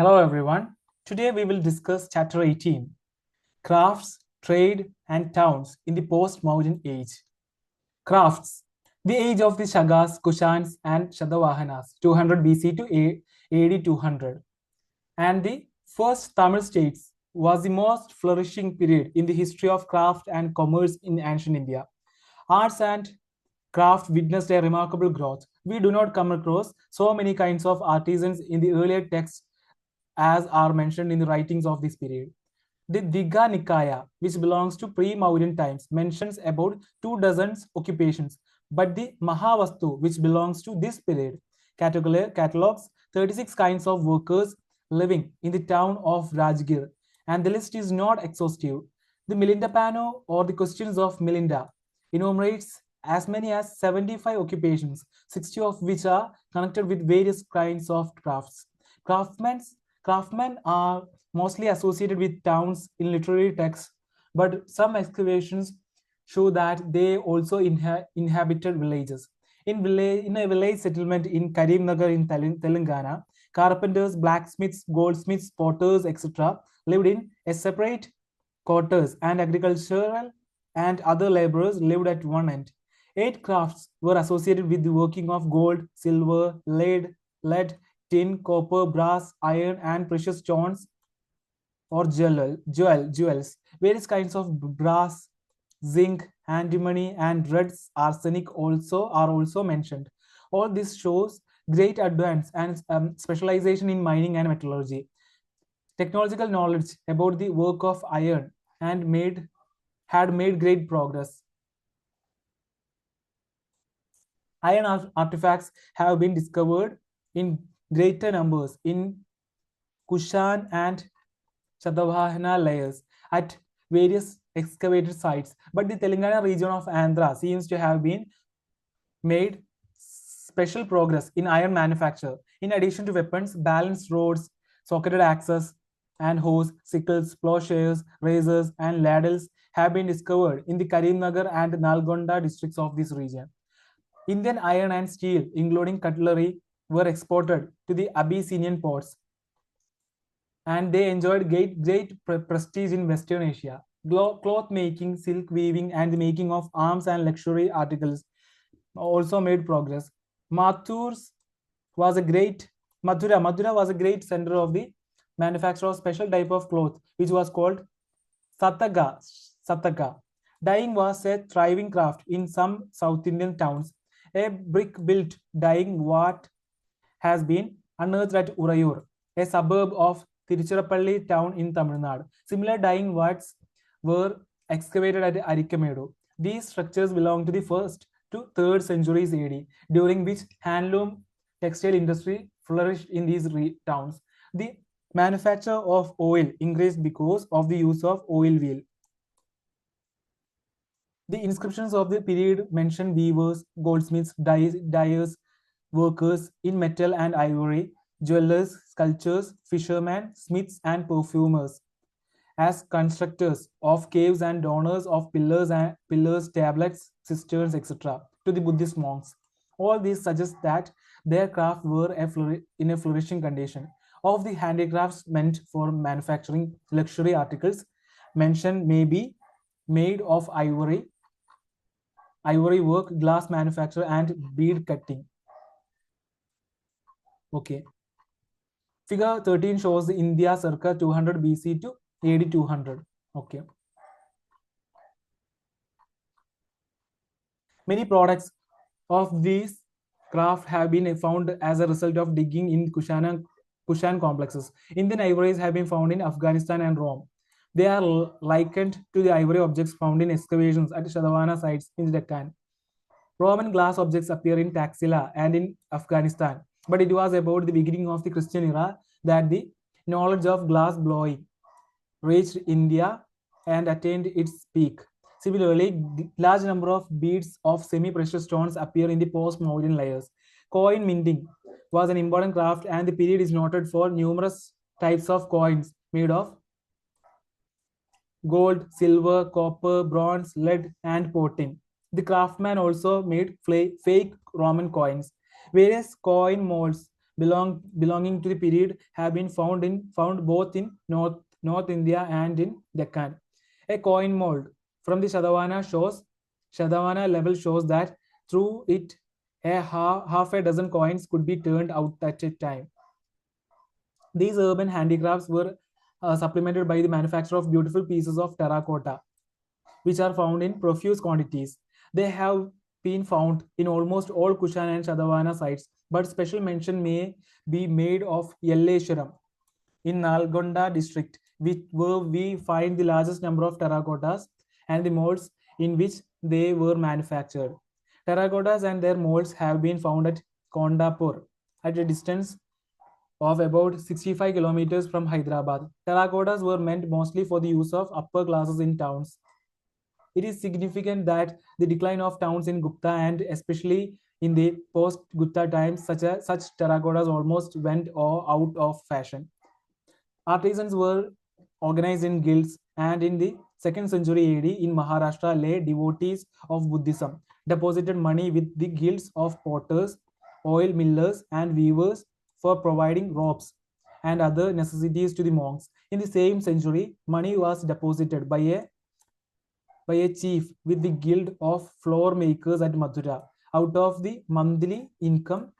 Hello everyone. Today we will discuss chapter 18, Crafts, Trade and Towns in the Post-Mauryan Age. Crafts, the age of the Shagas, Kushans and Shatavahanas, 200 BC to AD 200. And the first Tamil states was the most flourishing period in the history of craft and commerce in ancient India. Arts and craft witnessed a remarkable growth. We do not come across so many kinds of artisans in the earlier texts as are mentioned in the writings of this period. The Digha Nikaya, which belongs to pre-Mauryan times, mentions about 24 occupations, but the Mahavastu, which belongs to this period, catalogs 36 kinds of workers living in the town of Rajgir, and the list is not exhaustive. The Milinda Pano, or the Questions of Milinda, enumerates as many as 75 occupations, 60 of which are connected with various kinds of crafts. Craftsmen are mostly associated with towns in literary texts, but some excavations show that they also inhabited villages. In a village settlement in Karimnagar in Telangana, carpenters, blacksmiths, goldsmiths, potters, etc. lived in a separate quarters, and agricultural and other laborers lived at one end. 8 crafts were associated with the working of gold, silver, lead, tin, copper, brass, iron, and precious stones or jewels. Various kinds of brass, zinc, antimony, and red arsenic are also mentioned. All this shows great advance and specialization in mining and metallurgy. Technological knowledge about the work of iron had made great progress. Iron artifacts have been discovered in greater numbers in Kushan and Shatavahana layers at various excavated sites, but the Telangana region of Andhra seems to have been made special progress in iron manufacture. In addition to weapons, balanced rods, socketed axes and hoes, sickles, plowshares, razors, and ladles have been discovered in the Karimnagar and Nalgonda districts of this region. Indian iron and steel, including cutlery, were exported to the Abyssinian ports, and they enjoyed great prestige in Western Asia. Cloth making, silk weaving, and the making of arms and luxury articles also made progress. Mathura was a great center of the manufacture of special type of cloth, which was called Sataka. Dyeing was a thriving craft in some South Indian towns. A brick-built dyeing vat has been unearthed at Urayur, a suburb of Tiruchirappalli town in Tamil Nadu. Similar dyeing vats were excavated at Arikamedu. These structures belong to the 1st to 3rd centuries AD, during which handloom textile industry flourished in these towns. The manufacture of oil increased because of the use of oil wheel. The inscriptions of the period mention weavers, goldsmiths, dyers, workers in metal and ivory, jewelers, sculptors, fishermen, smiths, and perfumers, as constructors of caves and donors of pillars, tablets, cisterns, etc., to the Buddhist monks. All these suggest that their craft were in a flourishing condition. Of the handicrafts meant for manufacturing luxury articles, mention may be made of ivory work, glass manufacture, and bead cutting. Okay. Figure 13 shows India circa 200 BC to AD 200. Okay. Many products of these craft have been found as a result of digging in Kushan complexes. Indian ivories have been found in Afghanistan and Rome. They are likened to the ivory objects found in excavations at Shadavana sites in Deccan. Roman glass objects appear in Taxila and in Afghanistan, but it was about the beginning of the Christian era that the knowledge of glass blowing reached India and attained its peak. Similarly, large number of beads of semi-precious stones appear in the post-Mauryan layers. Coin minting was an important craft, and the period is noted for numerous types of coins made of gold, silver, copper, bronze, lead, and portin. The craftsman also made fake Roman coins. Various coin molds belonging to the period have been found both in North India and in Deccan. A coin mold from the Shadavana level shows that through it half a dozen coins could be turned out at a time. These urban handicrafts were supplemented by the manufacture of beautiful pieces of terracotta, which are found in profuse quantities. They have been found in almost all Kushan and Shadavana sites, but special mention may be made of Yelleshwaram in Nalgonda district, where we find the largest number of terracottas and the molds in which they were manufactured. Terracottas and their molds have been found at Kondapur, at a distance of about 65 kilometers from Hyderabad. Terracottas were meant mostly for the use of upper classes in towns. It is significant that the decline of towns in Gupta and especially in the post-Gupta times, such terracottas almost went out of fashion. Artisans were organized in guilds, and in the 2nd century AD in Maharashtra, lay devotees of Buddhism deposited money with the guilds of potters, oil millers, and weavers for providing ropes and other necessities to the monks. In the same century, money was deposited by a chief with the guild of floor makers at Mathura, out of the monthly income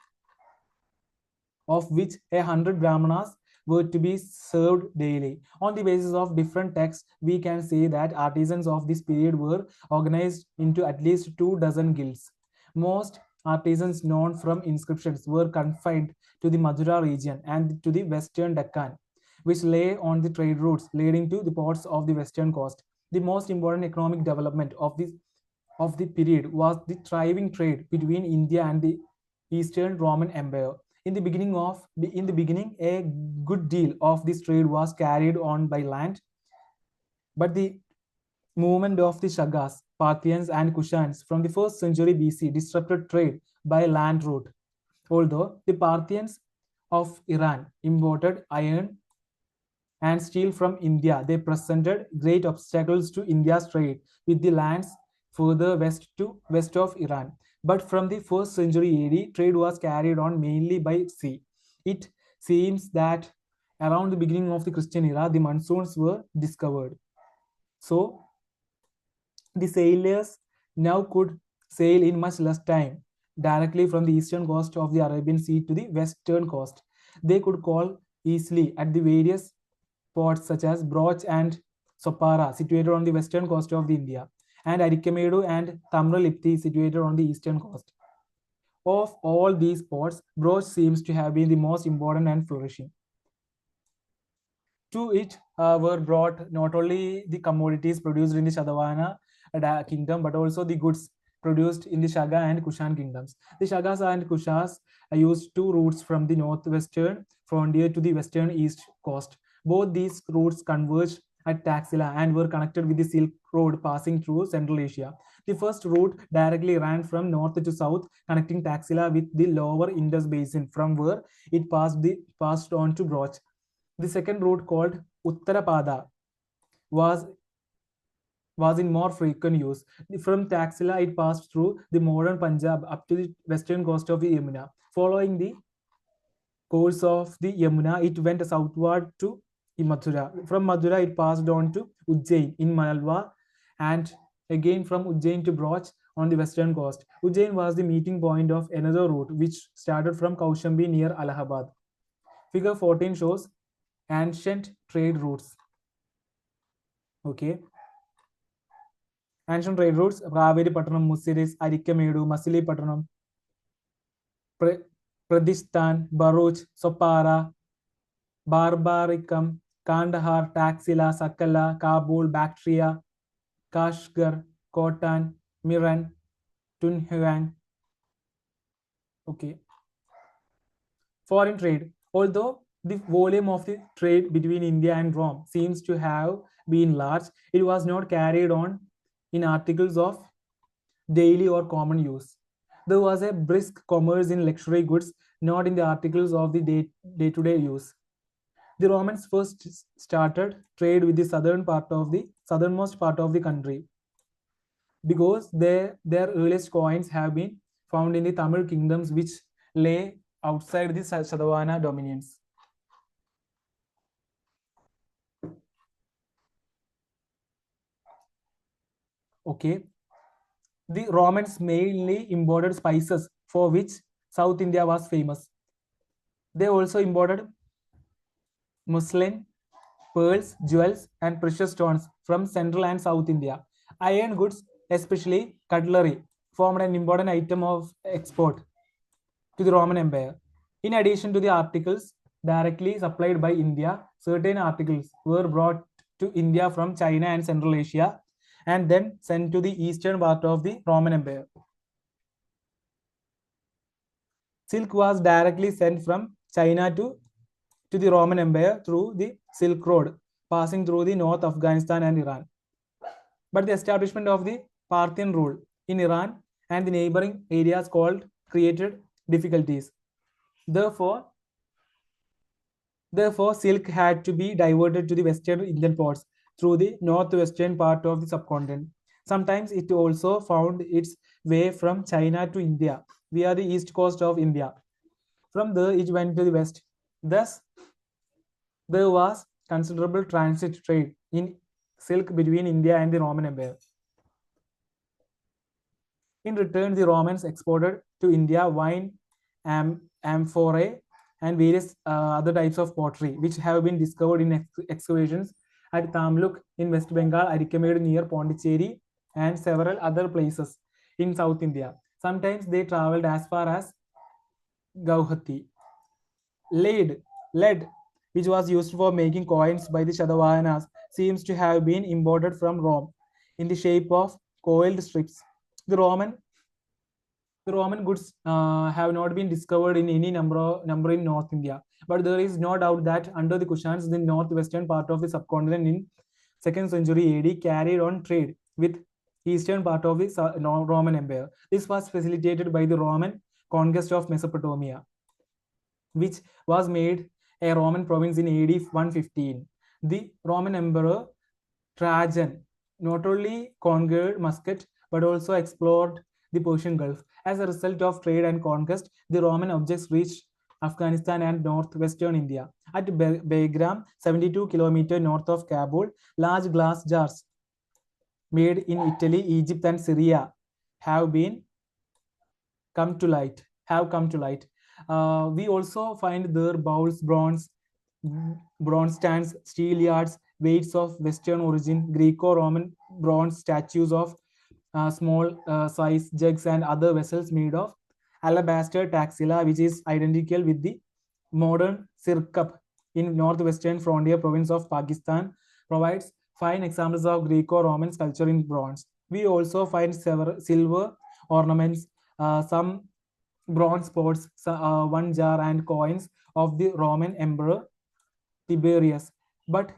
of which 100 brahmanas were to be served daily. On the basis of different texts, we can say that artisans of this period were organized into at least 2 dozen guilds. Most artisans known from inscriptions were confined to the Madura region and to the western Deccan, which lay on the trade routes leading to the ports of the western coast. The most important economic development of the period was the thriving trade between India and the Eastern Roman Empire. In the beginning, a good deal of this trade was carried on by land, but the movement of the Shagas, Parthians, and Kushans from the 1st century BC disrupted trade by land route. Although the Parthians of Iran imported iron and steel from India, they presented great obstacles to India's trade with the lands further west of Iran. But from the 1st century AD, trade was carried on mainly by sea. It seems that around the beginning of the Christian era, the monsoons were discovered. So the sailors now could sail in much less time directly from the eastern coast of the Arabian Sea to the western coast. They could call easily at the various ports such as Broch and Sopara, situated on the western coast of the India, and Arikamedu and Tamralipti, situated on the eastern coast. Of all these ports, Broch seems to have been the most important and flourishing. To it were brought not only the commodities produced in the Shadavana kingdom, but also the goods produced in the Shaga and Kushan kingdoms. The Shagas and Kushas used 2 routes from the northwestern frontier to the western east coast. Both these routes converged at Taxila and were connected with the Silk Road passing through Central Asia. The first route directly ran from north to south, connecting Taxila with the lower Indus Basin, from where it passed on to Broch. The second route, called Uttarapada, was in more frequent use. From Taxila, it passed through the modern Punjab up to the western coast of the Yamuna. Following the course of the Yamuna, it went southward to Mathura. From Mathura, it passed on to Ujjain in Malwa, and again from Ujjain to Broch on the western coast. Ujjain was the meeting point of another route which started from Kaushambi near Allahabad. Figure 14 shows ancient trade routes. Okay. Ancient trade routes: Raveri-Pattanam, Musiris, Arikamedu, Masili-Pattanam, Pradistan, Bharuch, Sopara, Barbaricum, Kandahar, Taxila, Sakala, Kabul, Bactria, Kashgar, Khotan, Miran, Tunhuang. Okay. Foreign trade. Although the volume of the trade between India and Rome seems to have been large, it was not carried on in articles of daily or common use. There was a brisk commerce in luxury goods, not in the articles of the day-to-day use. The Romans first started trade with the southernmost part of the country, because their earliest coins have been found in the Tamil kingdoms, which lay outside the Sadhavana dominions. Okay. The Romans mainly imported spices, for which South India was famous. They also imported muslin, pearls, jewels, and precious stones from Central and South India. Iron goods, especially cutlery, formed an important item of export to the Roman Empire. In addition to the articles directly supplied by India, certain articles were brought to India from China and Central Asia and then sent to the eastern part of the Roman Empire. Silk was directly sent from China to the Roman Empire through the Silk Road, passing through the North Afghanistan and Iran. But the establishment of the Parthian rule in Iran and the neighboring areas created difficulties. Therefore, silk had to be diverted to the western Indian ports through the northwestern part of the subcontinent. Sometimes it also found its way from China to India via the east coast of India. From there, it went to the west. Thus, there was considerable transit trade in silk between India and the Roman Empire. In return, the Romans exported to India wine, amphorae, and various other types of pottery, which have been discovered in excavations at Tamluk in West Bengal, Arikamed near Pondicherry, and several other places in South India. Sometimes they traveled as far as Gauhati. Lead, which was used for making coins by the Shadavahanas, seems to have been imported from Rome in the shape of coiled strips. The Roman goods have not been discovered in any number in North India, but there is no doubt that under the Kushans, the northwestern part of the subcontinent in 2nd century AD carried on trade with eastern part of the Roman Empire. This was facilitated by the Roman conquest of Mesopotamia, which was made a Roman province in AD 115. The Roman Emperor Trajan not only conquered Muscat but also explored the Persian Gulf. As a result of trade and conquest, the Roman objects reached Afghanistan and northwestern India. At Bagram, 72 kilometers north of Kabul, large glass jars made in Italy, Egypt, and Syria have come to light. We also find there bowls, bronze stands, steel yards, weights of Western origin, Greco-Roman bronze statues of small size jugs and other vessels made of alabaster taxila, which is identical with the modern Sirkap in northwestern frontier province of Pakistan, provides fine examples of Greco-Roman sculpture in bronze. We also find several silver ornaments, some bronze pots, one jar, and coins of the Roman Emperor Tiberius. But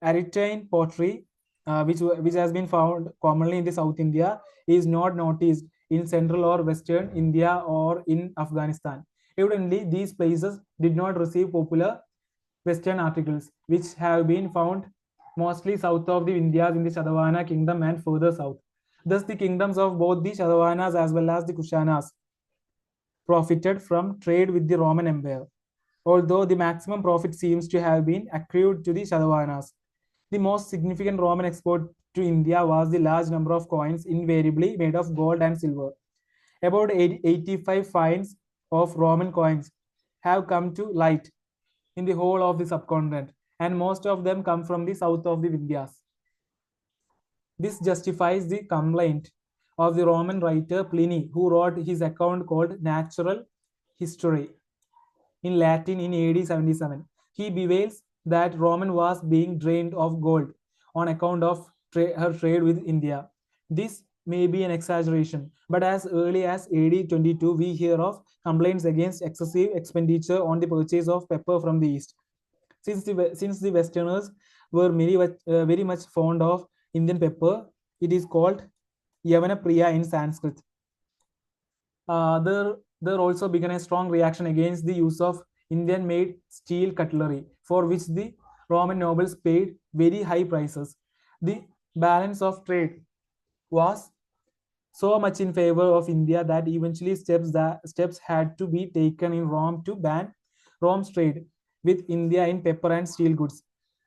Erythraean pottery, which has been found commonly in the South India, is not noticed in Central or Western India or in Afghanistan. Evidently, these places did not receive popular Western articles, which have been found mostly south of the Vindhyas in the Shadavana kingdom and further south. Thus, the kingdoms of both the Shadavanas as well as the Kushanas profited from trade with the Roman Empire, although the maximum profit seems to have been accrued to the Shadavanas. The most significant Roman export to India was the large number of coins invariably made of gold and silver. About 85 finds of Roman coins have come to light in the whole of the subcontinent, and most of them come from the south of the Vindhyas. This justifies the complaint of the Roman writer Pliny, who wrote his account called Natural History in Latin in AD 77. He bewails that Roman was being drained of gold on account of her trade with India. This may be an exaggeration, but as early as AD 22, we hear of complaints against excessive expenditure on the purchase of pepper from the East. Since the Westerners were very much fond of Indian pepper, it is called Yavana Priya in Sanskrit. There also began a strong reaction against the use of Indian-made steel cutlery, for which the Roman nobles paid very high prices. The balance of trade was so much in favor of India that eventually steps had to be taken in Rome to ban Rome's trade with India in pepper and steel goods.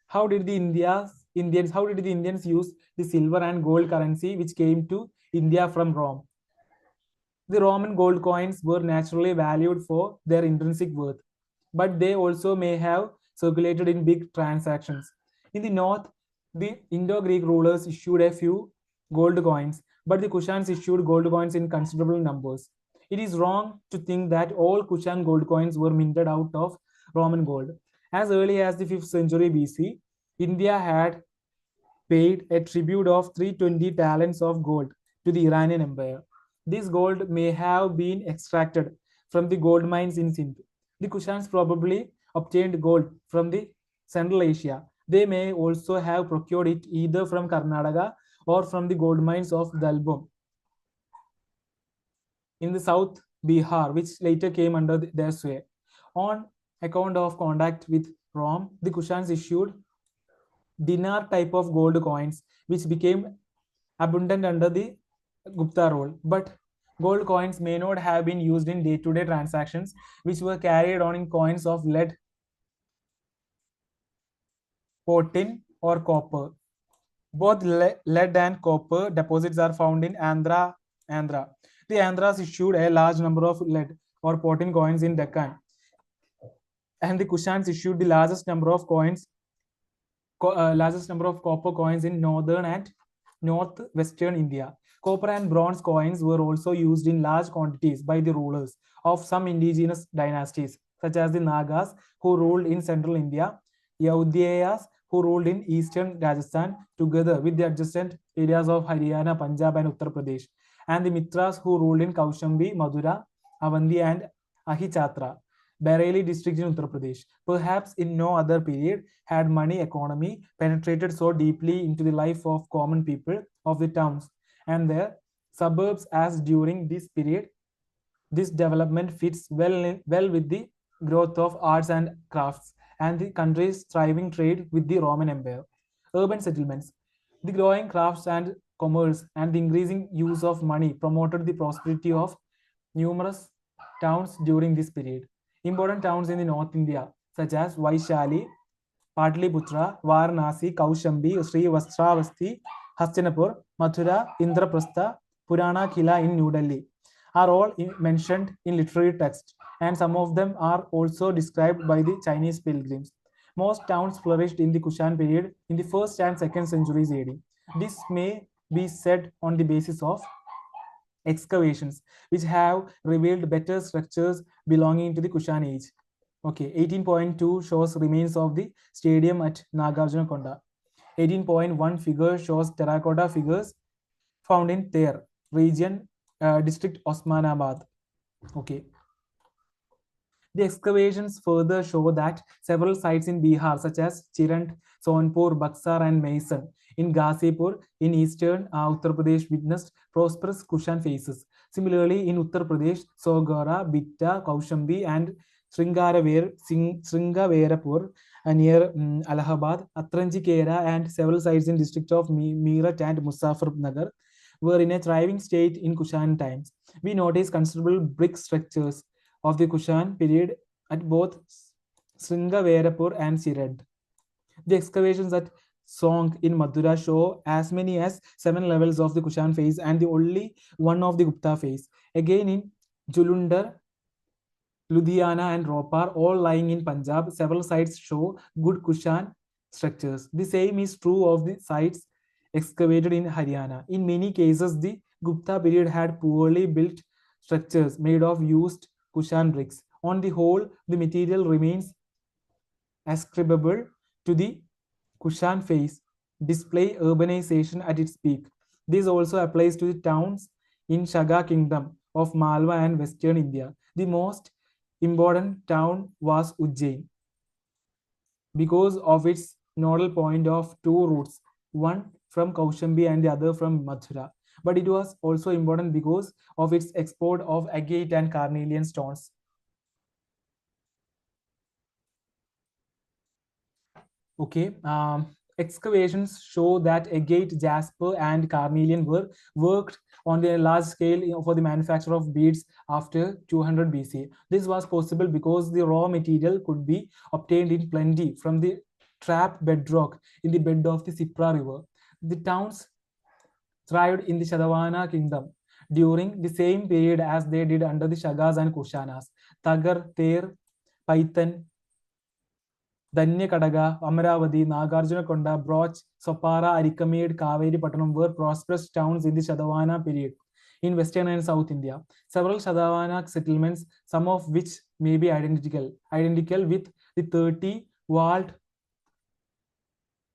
How did the Indians use the silver and gold currency which came to India from Rome? The Roman gold coins were naturally valued for their intrinsic worth, but they also may have circulated in big transactions. In the north, the Indo Greek rulers issued a few gold coins, but the Kushans issued gold coins in considerable numbers. It is wrong to think that all Kushan gold coins were minted out of Roman gold. As early as the 5th century BC, India had paid a tribute of 320 talents of gold to the Iranian Empire. This gold may have been extracted from the gold mines in Sindh. The Kushans probably obtained gold from the Central Asia. They may also have procured it either from Karnataka or from the gold mines of Dalbum in the south Bihar, which later came under their sway. On account of contact with Rome, the Kushans issued dinar type of gold coins, which became abundant under the Gupta rule. But gold coins may not have been used in day-to-day transactions, which were carried on in coins of lead, tin, or copper. Both lead and copper deposits are found in Andhra. The Andhras issued a large number of lead or tin coins in Deccan, and the Kushans issued the largest number of copper coins in northern and northwestern India. Copper and bronze coins were also used in large quantities by the rulers of some indigenous dynasties, such as the Nagas, who ruled in central India, Yaudhayas, who ruled in eastern Rajasthan, together with the adjacent areas of Haryana, Punjab, and Uttar Pradesh, and the Mitras, who ruled in Kaushambi, Madura, Avanti, and Ahichatra, Bareilly district in Uttar Pradesh. Perhaps in no other period had money economy penetrated so deeply into the life of common people of the towns and their suburbs as during this period. This development fits well with the growth of arts and crafts and the country's thriving trade with the Roman Empire. Urban settlements. The growing crafts and commerce and the increasing use of money promoted the prosperity of numerous towns during this period. Important towns in the North India, such as Vaishali, Patliputra, Varanasi, Kaushambi, Srivastravasti, Hastinapur, Mathura, Indraprastha, Purana Kila in New Delhi, are all mentioned in literary texts, and some of them are also described by the Chinese pilgrims. Most towns flourished in the Kushan period in the 1st and 2nd centuries AD. This may be said on the basis of excavations, which have revealed better structures belonging to the Kushan age. Okay, 18.2 shows remains of the stadium at Nagarjunakonda. 18.1 figure shows terracotta figures found in Ter region, district Osmanabad. Okay. The excavations further show that several sites in Bihar, such as Chirant, Sonpur, Baksar, and Maisan, in Ghazipur, in eastern Uttar Pradesh, witnessed prosperous Kushan phases. Similarly, in Uttar Pradesh, Sogara, Bitta, Kaushambi, and Sringaverapur near Allahabad, Atranjikera, and several sites in district of Meerut and Muzaffarnagar were in a thriving state in Kushan times. We notice considerable brick structures of the Kushan period at both Sringaverapur and Sirad. The excavations at Song in Madura show as many as 7 levels of the Kushan phase and the only one of the Gupta phase. Again in Julundar, Ludhiana, and Ropar, all lying in Punjab, several sites show good Kushan structures. The same is true of the sites excavated in Haryana. In many cases, the Gupta period had poorly built structures made of used Kushan bricks. On the whole, the material remains ascribable to the Kushan phase, display urbanization at its peak. This also applies to the towns in Shaga kingdom of Malwa and western India. The most important town was Ujjain because of its nodal point of two routes, one from Kaushambi and the other from Mathura. But it was also important because of its export of agate and carnelian stones. Okay, excavations show that agate, jasper, and carnelian were worked on a large scale for the manufacture of beads after 200 BC. This was possible because the raw material could be obtained in plenty from the trapped bedrock in the bed of the Sipra River. The towns thrived in the Shadavana kingdom during the same period as they did under the Shagas and Kushanas. Tagar, Ter, Python, Danyakadaga, Amaravati, Nagarjunakonda, Broch, Sopara, Arikamid, Kaveri Pattanam were prosperous towns in the Shadavana period in western and south India. Several Shadavana settlements, some of which may be identical with the 30 walled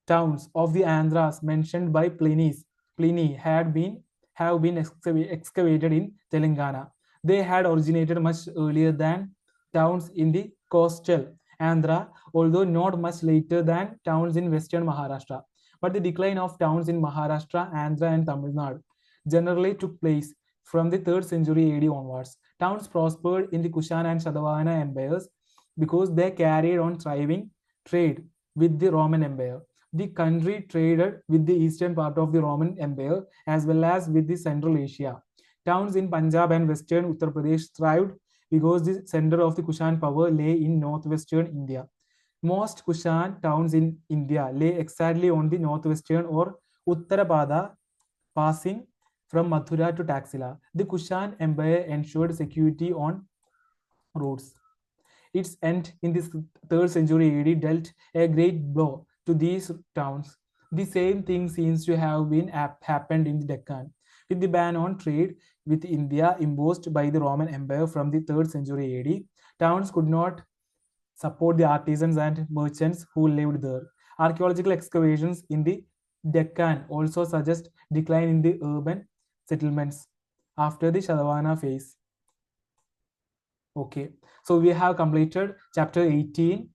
towns of the Andhras mentioned by Pliny have been excavated in Telangana. They had originated much earlier than towns in the coastal Andhra, although not much later than towns in western Maharashtra. But the decline of towns in Maharashtra, Andhra, and Tamil Nadu generally took place from the 3rd century AD onwards. Towns prospered in the Kushan and Shadavana empires because they carried on thriving trade with the Roman Empire. The country traded with the eastern part of the Roman Empire as well as with the Central Asia. Towns in Punjab and western Uttar Pradesh thrived because the center of the Kushan power lay in northwestern India. Most Kushan towns in India lay exactly on the northwestern or Uttarapada, passing from Mathura to Taxila. The Kushan Empire ensured security on roads. Its end in the 3rd century AD dealt a great blow to these towns. The same thing seems to have been happened in the Deccan. With the ban on trade with India imposed by the Roman Empire from the 3rd century AD, towns could not support the artisans and merchants who lived there. Archaeological excavations in the Deccan also suggest decline in the urban settlements after the Shadavana phase. Okay, so we have completed chapter 18.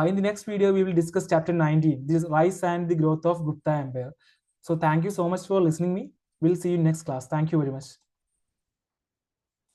In the next video, we will discuss chapter 19, this rise and the growth of Gupta Empire. So thank you so much for listening me. We'll see you next class. Thank you very much.